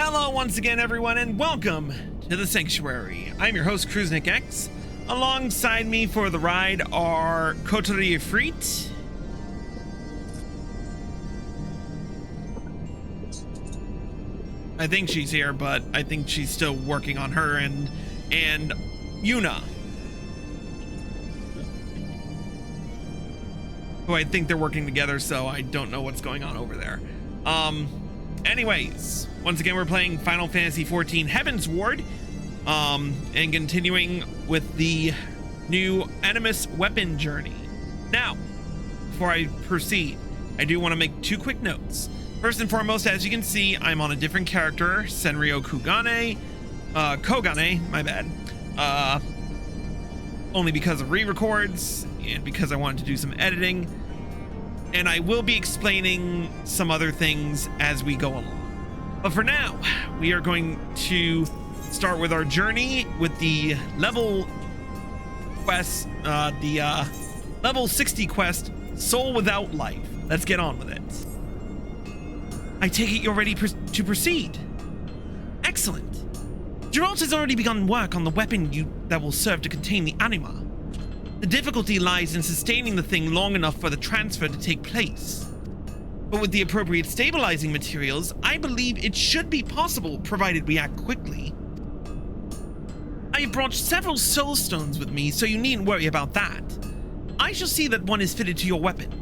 Hello once again, everyone, and welcome to the Sanctuary. I'm your host, Kruznik X. Alongside me for the ride are Coterie Freet. I think she's here, but I think she's still working on her and Yuna, who I think they're working together, so I don't know what's going on over there. Anyways, once again, we're playing Final Fantasy XIV Heavensward, and continuing with the new Anima Weapon journey. Now, before I proceed, I do want to make two quick notes. First and foremost, as you can see, I'm on a different character, Senryo Kogane, my bad. Only because of re-records and because I wanted to do some editing. And I will be explaining some other things as we go along. But for now, we are going to start with our journey with the level quest, level 60 quest, Soul Without Life. Let's get on with it. I take it you're ready to proceed. Excellent. Geralt has already begun work on the weapon that will serve to contain the anima. The difficulty lies in sustaining the thing long enough for the transfer to take place. But with the appropriate stabilizing materials, I believe it should be possible, provided we act quickly. I have brought several soul stones with me, so you needn't worry about that. I shall see that one is fitted to your weapon.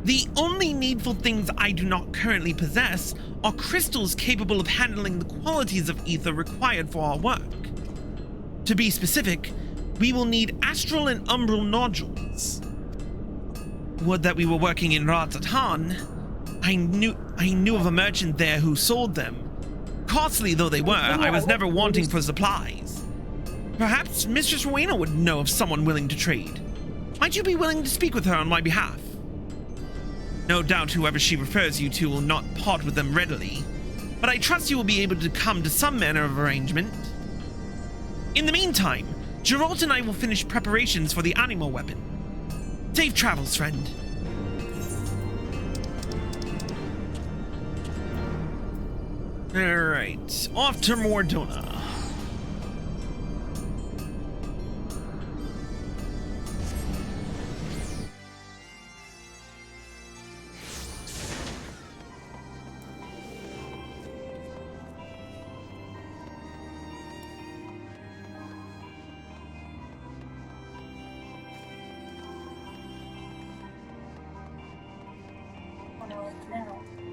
The only needful things I do not currently possess are crystals capable of handling the qualities of ether required for our work. To be specific, we will need astral and umbral nodules. Would that we were working in Ratatan. I knew of a merchant there who sold them. Costly though they were, I was never wanting for supplies. Perhaps Mistress Rowena would know of someone willing to trade. Might you be willing to speak with her on my behalf? No doubt whoever she refers you to will not part with them readily, but I trust you will be able to come to some manner of arrangement. In the meantime, Geralt and I will finish preparations for the Anima Weapon. Safe travels, friend. Alright, off to Mordona.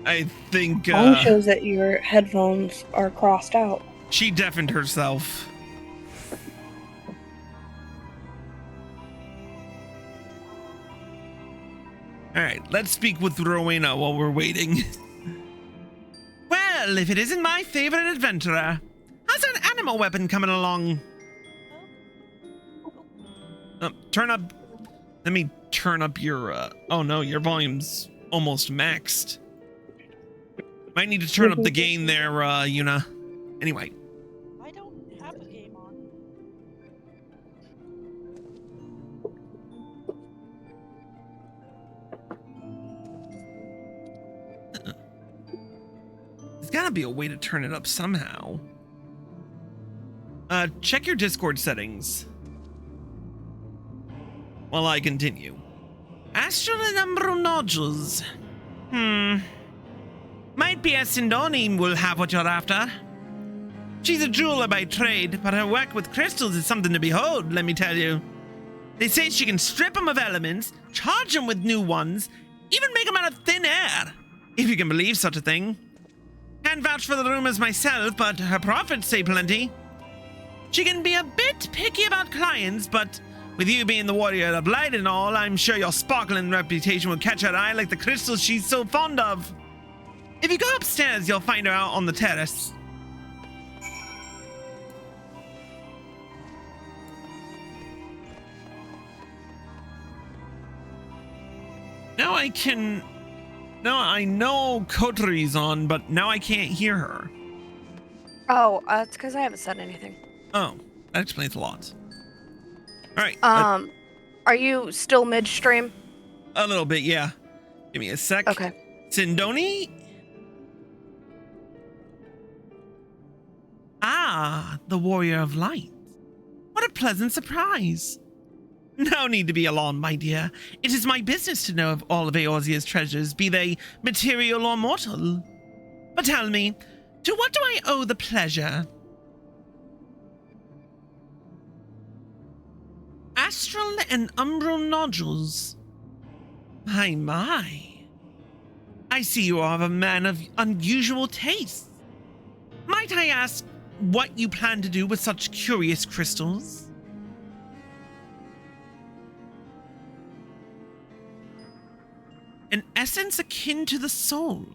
I think Phone shows that your headphones are crossed out. She deafened herself. Alright, let's speak with Rowena while we're waiting. Well, if it isn't my favorite adventurer, how's an Anima Weapon coming along? Turn up. Let me turn up your. Oh no, your volume's almost maxed. Might need to turn up the gain there, Yuna. Anyway. I don't have a game on. There's gotta be a way to turn it up somehow. Check your Discord settings while I continue. Astral and umbral nodules. Might be a Sindoni will have what you're after. She's a jeweler by trade, but her work with crystals is something to behold, let me tell you. They say she can strip them of elements, charge them with new ones, even make them out of thin air, if you can believe such a thing. Can't vouch for the rumors myself, but her profits say plenty. She can be a bit picky about clients, but with you being the warrior of light and all, I'm sure your sparkling reputation will catch her eye like the crystals she's so fond of. If you go upstairs, you'll find her out on the terrace. Now I can... Now I know Coterie's on, but now I can't hear her. Oh, it's because I haven't said anything. Oh, that explains a lot. Alright. Are you still midstream? A little bit, yeah. Give me a sec. Okay. Sindoni? Ah, the Warrior of Light. What a pleasant surprise. No need to be alarmed, my dear. It is my business to know of all of Eorzea's treasures, be they material or mortal. But tell me, to what do I owe the pleasure? Astral and umbral nodules. My. I see you are a man of unusual tastes. Might I ask what you plan to do with such curious crystals? An essence akin to the soul.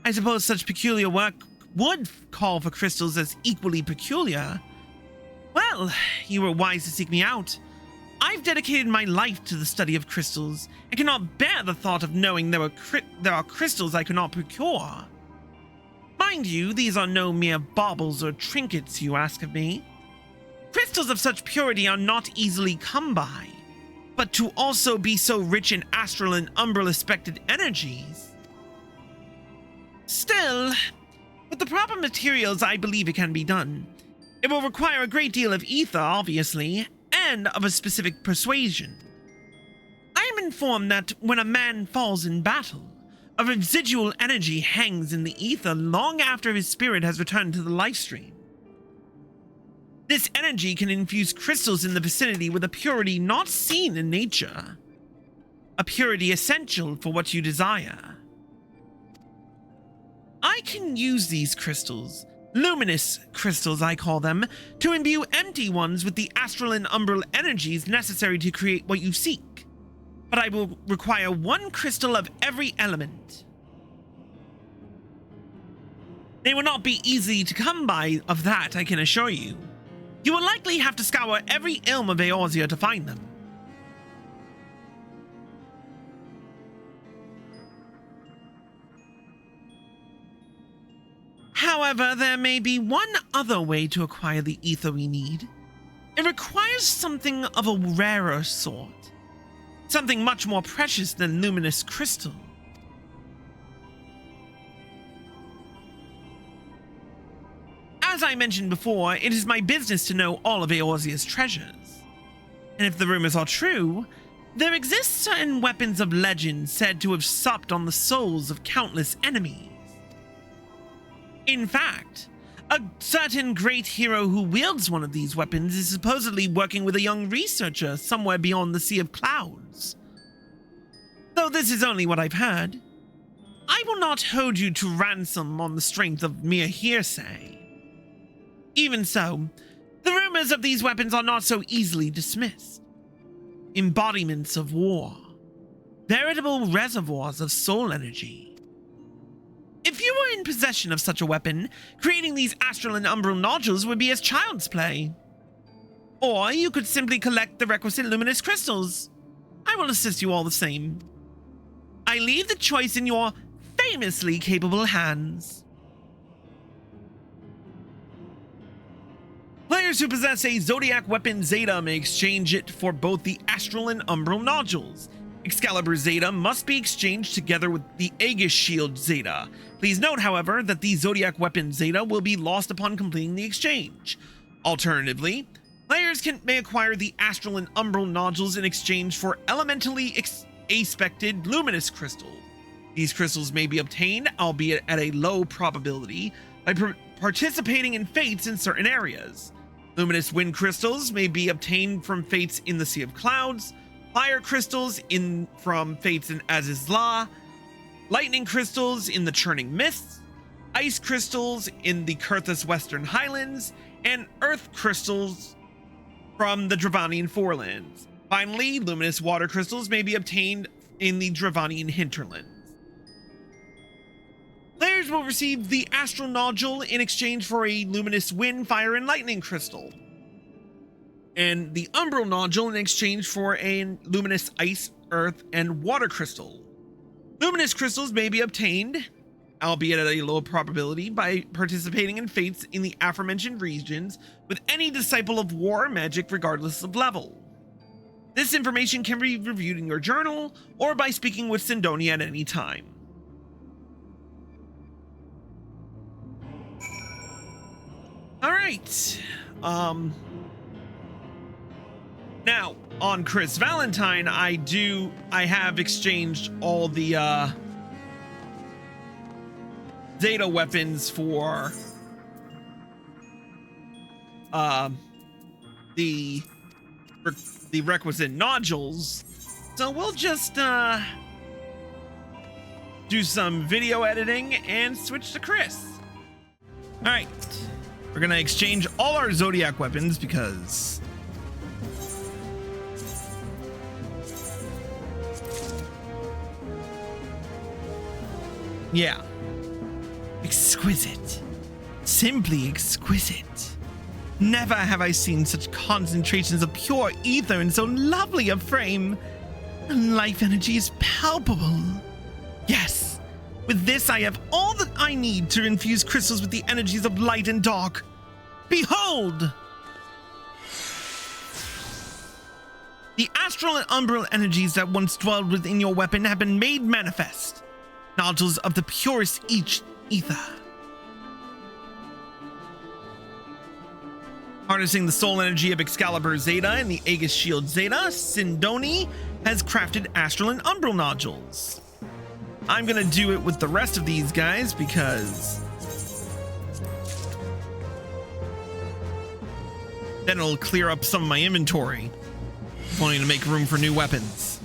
I suppose such peculiar work would call for crystals as equally peculiar. Well, you were wise to seek me out. I've dedicated my life to the study of crystals and cannot bear the thought of knowing there are crystals I cannot procure. Mind you, these are no mere baubles or trinkets you ask of me. Crystals of such purity are not easily come by, but to also be so rich in astral and umbral aspected energies. Still, with the proper materials, I believe it can be done. It will require a great deal of ether, obviously, and of a specific persuasion. I am informed that when a man falls in battle, a residual energy hangs in the ether long after his spirit has returned to the lifestream. This energy can infuse crystals in the vicinity with a purity not seen in nature, a purity essential for what you desire. I can use these crystals, luminous crystals I call them, to imbue empty ones with the astral and umbral energies necessary to create what you seek. But I will require one crystal of every element. They will not be easy to come by, of that I can assure you. You will likely have to scour every ilm of Eorzea to find them. However, there may be one other way to acquire the ether we need. It requires something of a rarer sort. Something much more precious than luminous crystal. As I mentioned before, it is my business to know all of Eorzea's treasures. And if the rumors are true, there exist certain weapons of legend said to have supped on the souls of countless enemies. In fact, a certain great hero who wields one of these weapons is supposedly working with a young researcher somewhere beyond the Sea of Clouds. Though this is only what I've heard, I will not hold you to ransom on the strength of mere hearsay. Even so, the rumors of these weapons are not so easily dismissed. Embodiments of war, veritable reservoirs of soul energy. If you were in possession of such a weapon, creating these astral and umbral nodules would be as child's play. Or you could simply collect the requisite luminous crystals. I will assist you all the same. I leave the choice in your famously capable hands. Players who possess a Zodiac Weapon Zeta may exchange it for both the astral and umbral nodules. Excalibur Zeta must be exchanged together with the Aegis Shield Zeta. Please note, however, that the Zodiac Weapon Zeta will be lost upon completing the exchange. Alternatively, players may acquire the astral and umbral nodules in exchange for elementally aspected luminous crystals. These crystals may be obtained, albeit at a low probability, by participating in fates in certain areas. Luminous wind crystals may be obtained from fates in the Sea of Clouds, fire crystals from fates in Azizla, lightning crystals in the Churning Mists, ice crystals in the Kurthus Western Highlands, and earth crystals from the Dravanian Forelands. Finally, luminous water crystals may be obtained in the Dravanian Hinterlands. Players will receive the astral nodule in exchange for a luminous wind, fire, and lightning crystal, and the umbral nodule in exchange for a luminous ice, earth, and water crystal. Luminous crystals may be obtained, albeit at a low probability, by participating in fates in the aforementioned regions with any disciple of war or magic regardless of level. This information can be reviewed in your journal or by speaking with Sindonia at any time. All right. Now on Chris Valentine, I have exchanged all the Zeta weapons for the requisite nodules. So we'll just do some video editing and switch to Chris. All right, we're gonna exchange all our Zodiac weapons because yeah, exquisite, simply exquisite. Never have I seen such concentrations of pure ether in so lovely a frame. Life energy is palpable. Yes, with this I have all that I need to infuse crystals with the energies of light and dark. Behold! The astral and umbral energies that once dwelled within your weapon have been made manifest. Nodules of the purest ether. Harnessing the soul energy of Excalibur Zeta and the Aegis Shield Zeta, Sindoni has crafted astral and umbral nodules. I'm gonna do it with the rest of these guys because then it'll clear up some of my inventory, wanting to make room for new weapons.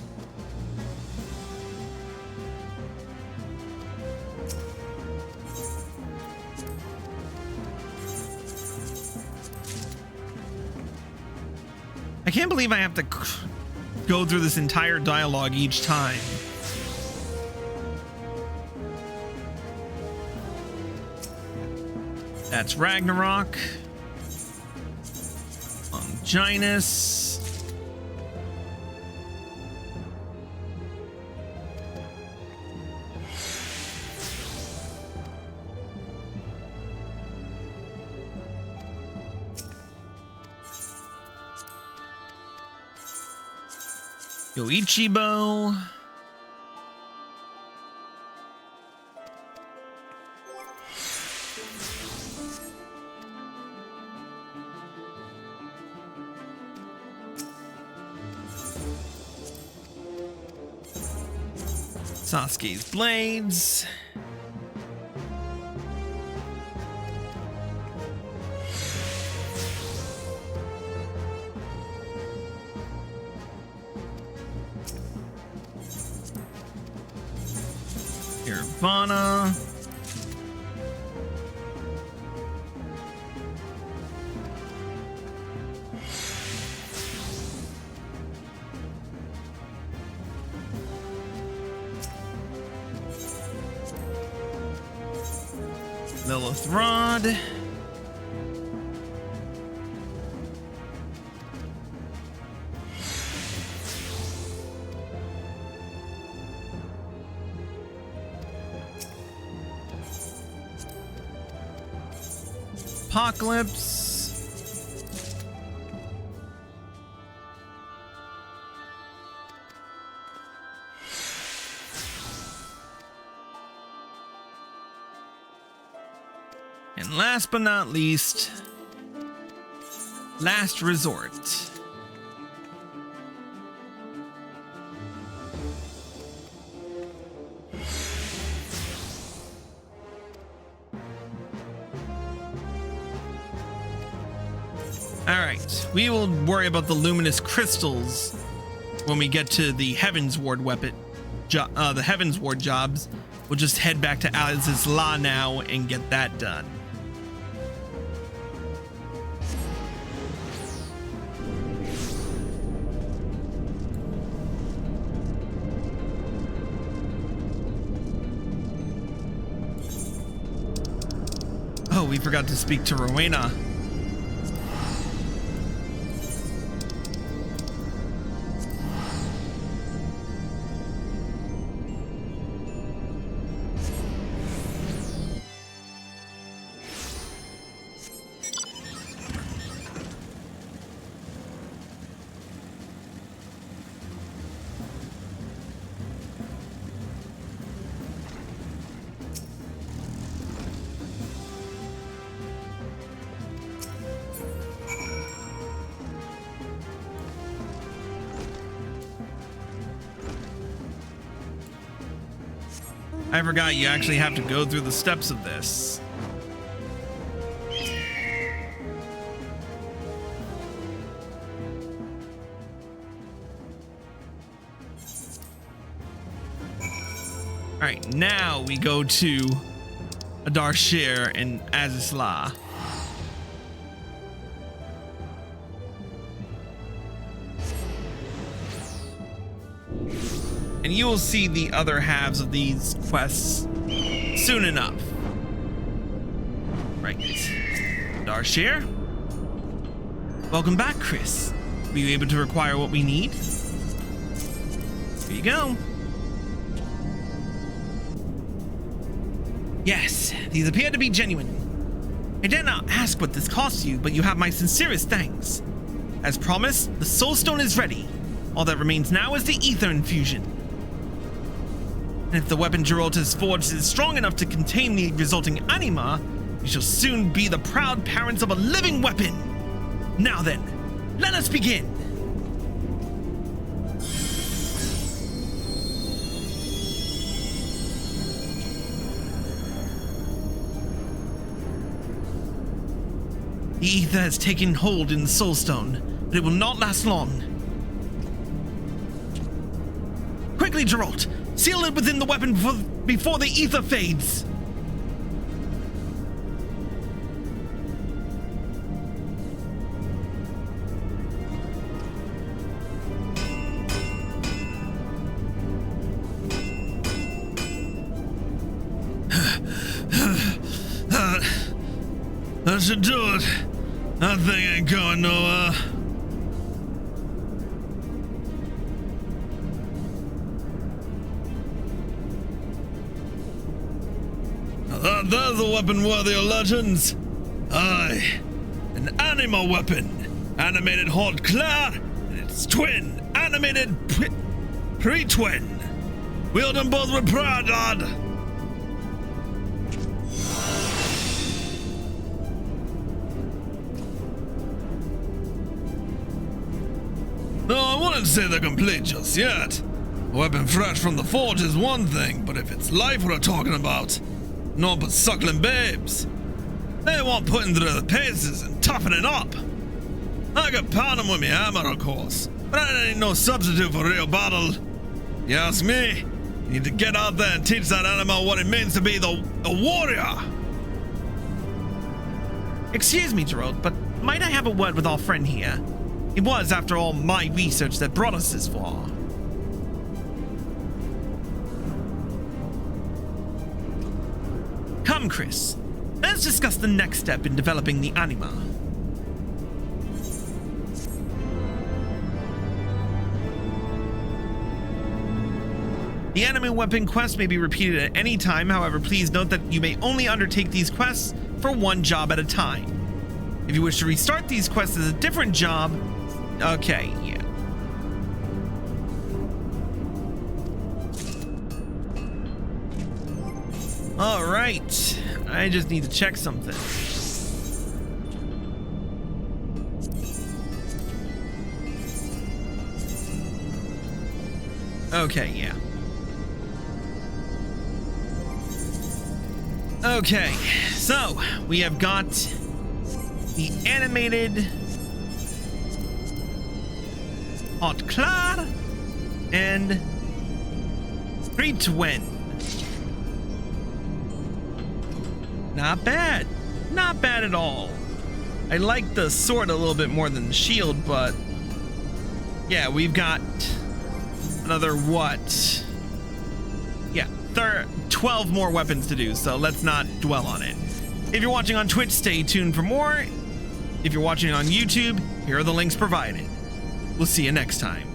I can't believe I have to go through this entire dialogue each time. That's Ragnarok. Longinus. Yoichibo. Sasuke's blades. Nirvana. Lilith Rod. Apocalypse. And last but not least, Last Resort. Alright, we will worry about the luminous crystals when we get to the Heavensward weapon, the Heavensward jobs. We'll just head back to Aliz's Law now and get that done. Oh, we forgot to speak to Rowena. I forgot you actually have to go through the steps of this. All right, now we go to Adarshir and Azisla. And you will see the other halves of these quests soon enough. Right. Adarshir? Welcome back, Chris. Were you able to acquire what we need? Here you go. Yes, these appear to be genuine. I dare not ask what this costs you, but you have my sincerest thanks. As promised, the Soul Stone is ready. All that remains now is the Ether Infusion. And if the weapon Geralt has forged is strong enough to contain the resulting anima, we shall soon be the proud parents of a living weapon. Now then, let us begin. The ether has taken hold in the Soul Stone, but it will not last long. Quickly, Geralt! Seal it within the weapon before the ether fades! That should do it. That thing ain't going nowhere. There's a weapon worthy of legends. Aye, an Anima Weapon, animated Hauteclaire, and its twin, animated Prytwen. Wield them both with pride, lad. No, I wouldn't say they're complete just yet. A weapon fresh from the forge is one thing, but if it's life we're talking about, not but suckling babes. They want putting through the paces and toughening up. I could pound them with me hammer, of course, but that ain't no substitute for real battle. You ask me, you need to get out there and teach that animal what it means to be a warrior. Excuse me, Geralt, but might I have a word with our friend here? It was, after all, my research that brought us this far. Come, Chris. Let's discuss the next step in developing the anima. The Anima Weapon quest may be repeated at any time, however, please note that you may only undertake these quests for one job at a time. If you wish to restart these quests as a different job, okay, yeah. All right, I just need to check something. Okay, yeah. Okay, so we have got the animated Hauteclaire and Prytwen. Not bad. Not bad at all. I like the sword a little bit more than the shield, but yeah, we've got another what? Yeah, 12 more weapons to do, so let's not dwell on it. If you're watching on Twitch, stay tuned for more. If you're watching on YouTube, here are the links provided. We'll see you next time.